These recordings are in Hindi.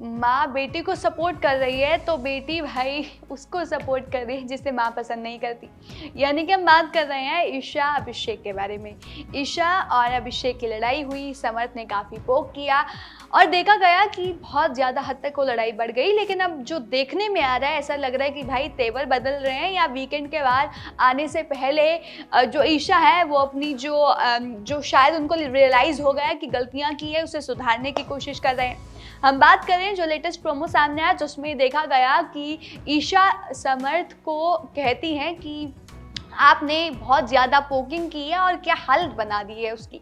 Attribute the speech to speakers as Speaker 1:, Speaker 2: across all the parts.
Speaker 1: माँ बेटी को सपोर्ट कर रही है तो बेटी भाई उसको सपोर्ट कर रही है जिसे माँ पसंद नहीं करती। यानी कि हम बात कर रहे हैं ईशा अभिषेक के बारे में। ईशा और अभिषेक की लड़ाई हुई, समर्थ ने काफ़ी पोक किया और देखा गया कि बहुत ज़्यादा हद तक वो लड़ाई बढ़ गई। लेकिन अब जो देखने में आ रहा है, ऐसा लग रहा है कि भाई तेवर बदल रहे हैं या वीकेंड के बाद आने से पहले जो ईशा है वो अपनी जो शायद उनको रियलाइज़ हो गया है कि गलतियाँ की है उसे सुधारने की कोशिश कर रहे हैं। हम बात करें जो लेटेस्ट प्रोमो सामने आया जिसमें देखा गया कि ईशा समर्थ को कहती हैं कि आपने बहुत ज़्यादा पोकिंग की है और क्या हालत बना दी है उसकी।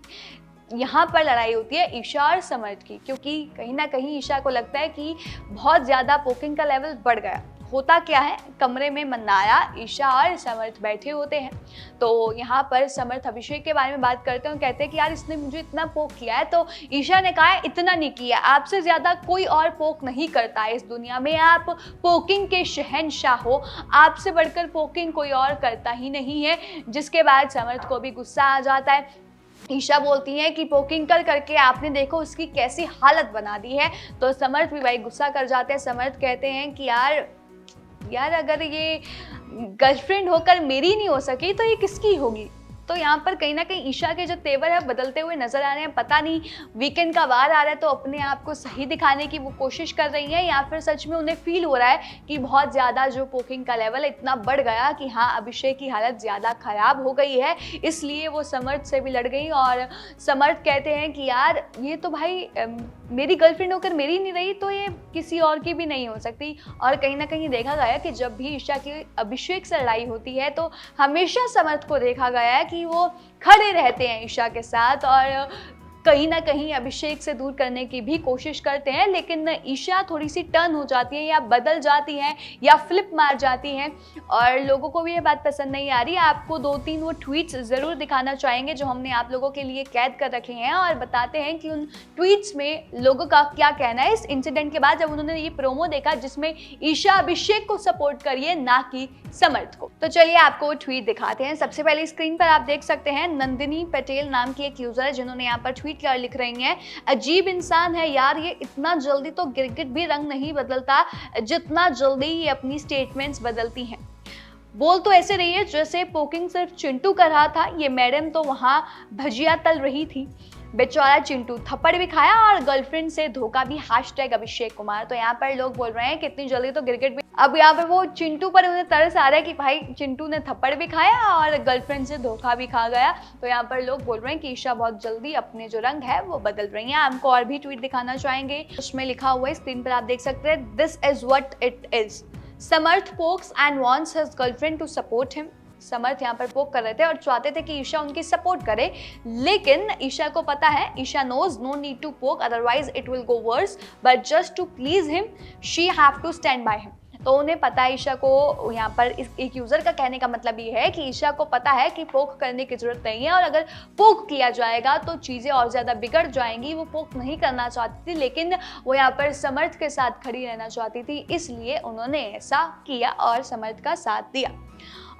Speaker 1: यहाँ पर लड़ाई होती है ईशा और समर्थ की, क्योंकि कहीं ना कहीं ईशा को लगता है कि बहुत ज़्यादा पोकिंग का लेवल बढ़ गया। होता क्या है, कमरे में मन्नाया, ईशा और समर्थ बैठे होते हैं। तो यहाँ पर समर्थ अभिषेक के बारे में बात करते हैं, कहते हैं कि यार इसने मुझे इतना पोक किया है। तो ईशा ने कहा है इतना नहीं किया, आपसे ज़्यादा कोई और पोक नहीं करता है इस दुनिया में, आप पोकिंग के शहंशाह हो, आपसे बढ़कर पोकिंग कोई और करता ही नहीं है। जिसके बाद समर्थ को भी गुस्सा आ जाता है। ईशा बोलती हैं कि पोकिंग कर करके आपने देखो उसकी कैसी हालत बना दी है। तो समर्थ भी भाई गुस्सा कर जाते हैं। समर्थ कहते हैं कि यार अगर ये गर्लफ्रेंड होकर मेरी नहीं हो सकी तो ये किसकी होगी। तो यहाँ पर कहीं ना कहीं ईशा के जो तेवर है बदलते हुए नजर आ रहे हैं। पता नहीं वीकेंड का वार आ रहा है तो अपने आप को सही दिखाने की वो कोशिश कर रही है या फिर सच में उन्हें फील हो रहा है कि बहुत ज़्यादा जो पोकिंग का लेवल है इतना बढ़ गया कि हाँ अभिषेक की हालत ज़्यादा ख़राब हो गई है, इसलिए वो समर्थ से भी लड़ गई। और समर्थ कहते हैं कि यार ये तो भाई मेरी गर्लफ्रेंड होकर मेरी नहीं रही तो ये किसी और की भी नहीं हो सकती। और कहीं ना कहीं देखा गया कि जब भी ईशा की अभिषेक से लड़ाई होती है तो हमेशा समर्थ को देखा गया है कि वो खड़े रहते हैं ईशा के साथ और कहीं ना कहीं अभिषेक से दूर करने की भी कोशिश करते हैं। लेकिन ईशा थोड़ी सी टर्न हो जाती है या बदल जाती हैं या फ्लिप मार जाती हैं और लोगों को भी ये बात पसंद नहीं आ रही। आपको 2-3 वो ट्वीट्स ज़रूर दिखाना चाहेंगे जो हमने आप लोगों के लिए कैद कर रखे हैं और बताते हैं कि उन ट्वीट्स में लोगों का क्या कहना है इस इंसिडेंट के बाद जब उन्होंने ये प्रोमो देखा जिसमें ईशा अभिषेक को सपोर्ट करिए ना कि समर्थ को। तो चलिए आपको ट्वीट दिखाते हैं। सबसे पहले स्क्रीन पर आप देख सकते हैं नंदिनी पटेल नाम की एक यूजर है जिन्होंने यहाँ पर ट्वीट कर लिख रही हैं, अजीब इंसान है यार ये, इतना जल्दी तो गिरगिट भी रंग नहीं बदलता जितना जल्दी ये अपनी स्टेटमेंट्स बदलती हैं। बोल तो ऐसे रही है जैसे पोकिंग सिर्फ चिंटू कर रहा था, ये मैडम तो वहां भजिया तल रही थी। बेचारा चिंटू थप्पड़ भी खाया और गर्लफ्रेंड से धोखा भी। #अभिषेक कुमार। तो यहाँ पर लोग बोल रहे हैं कि इतनी जल्दी तो गिरगिट भी, अब यहाँ पे वो चिंटू पर उन्हें तरस आ रहा है कि भाई चिंटू ने थप्पड़ भी खाया और गर्लफ्रेंड से धोखा भी खा गया। तो यहाँ पर लोग बोल रहे हैं कि ईशा बहुत जल्दी अपने जो रंग है वो बदल रही हैं। हमको और भी ट्वीट दिखाना चाहेंगे, उसमें लिखा हुआ है स्क्रीन पर आप देख सकते हैं, this is what it is, Samarth pokes and wants his girlfriend to support him. Samarth यहाँ पर पोक कर रहे थे और चाहते थे कि ईशा उनकी सपोर्ट करे, लेकिन ईशा को पता है, Isha knows no need to poke otherwise it will go worse, but just to please him she have to stand by him. तो उन्हें पता है, ईशा को यहाँ पर एक यूजर का कहने का मतलब ये है कि ईशा को पता है कि पोक करने की जरूरत नहीं है और अगर पोक किया जाएगा तो चीजें और ज्यादा बिगड़ जाएंगी। वो पोक नहीं करना चाहती थी लेकिन वो यहाँ पर समर्थ के साथ खड़ी रहना चाहती थी, इसलिए उन्होंने ऐसा किया और समर्थ का साथ दिया।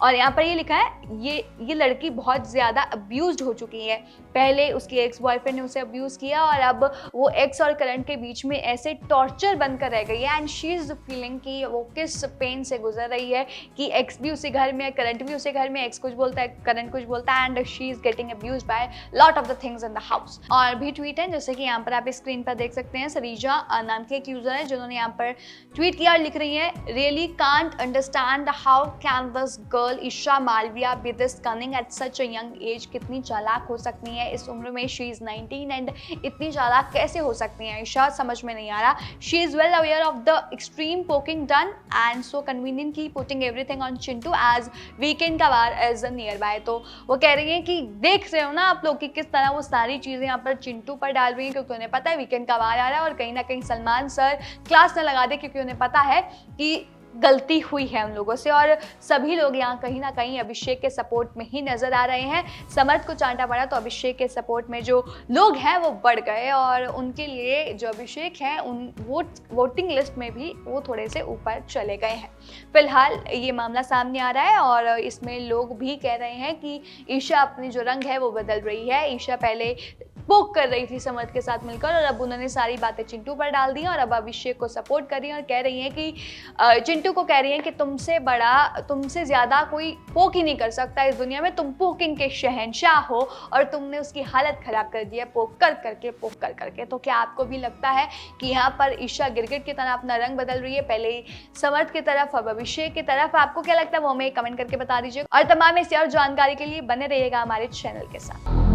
Speaker 1: और यहाँ पर ये लिखा है ये लड़की बहुत ज़्यादा अब्यूज्ड हो चुकी है। पहले उसकी एक्स बॉयफ्रेंड ने उसे अब्यूज़ किया और अब वो एक्स और करंट के बीच में ऐसे टॉर्चर बनकर रह गई है एंड शी इज़ फीलिंग कि वो किस पेन से गुजर रही है कि एक्स भी उसी घर में है, करंट भी उसी घर में, एक्स कुछ बोलता है, करंट कुछ बोलता है and she is getting abused by lot of the things in the house. और भी ट्वीट है जैसे कि यहाँ पर आप स्क्रीन पर देख सकते हैं, सरीजा नाम की एक यूज़र है जिन्होंने यहाँ पर ट्वीट किया और लिख रही है, really can't understand how can this girl Isha Malviya be this cunning at such a young age. कितनी चालाक हो सकती है इस उम्र में, शी इज 19 एंड इतनी चालाक कैसे हो सकती है ईशा, समझ में नहीं आ रहा। She is well aware of the extreme poking done and so conveniently putting everything on Chintu as weekend का वार एज अ नियर बाय। तो वो कह रही है कि देख रहे हो ना आप लोग कि किस तरह वो सारी चीजें यहाँ पर चिंटू पर डाल रही है क्योंकि उन्हें पता है वीकेंड का वार आ रहा है और कहीं ना कहीं सलमान सर क्लास न लगा दे क्योंकि उन्हें पता है कि गलती हुई है उन लोगों से और सभी लोग यहाँ कहीं ना कहीं अभिषेक के सपोर्ट में ही नजर आ रहे हैं। समर्थ को चांटा पड़ा तो अभिषेक के सपोर्ट में जो लोग हैं वो बढ़ गए और उनके लिए जो अभिषेक हैं उन वोटिंग लिस्ट में भी वो थोड़े से ऊपर चले गए हैं। फिलहाल ये मामला सामने आ रहा है और इसमें लोग भी कह रहे हैं कि ईशा अपनी जो रंग है वो बदल रही है। ईशा पहले पोक कर रही थी समर्थ के साथ मिलकर और अब उन्होंने सारी बातें चिंटू पर डाल दी और अब अभिषेक को सपोर्ट कर रही हैं और कह रही हैं कि चिंटू को कह रही हैं कि तुमसे बड़ा, तुमसे ज़्यादा कोई पोक ही नहीं कर सकता इस दुनिया में, तुम पोकिंग के शहंशाह हो और तुमने उसकी हालत ख़राब कर दी है पोक कर करके। तो क्या आपको भी लगता है कि यहाँ पर ईशा गिरगिट की तरह अपना रंग बदल रही है, पहले समर्थ की तरफ अब अभिषेक की तरफ? आपको क्या लगता है वो हमें कमेंट करके बता दीजिए और तमाम ऐसी और जानकारी के लिए बने रहिएगा हमारे चैनल के साथ।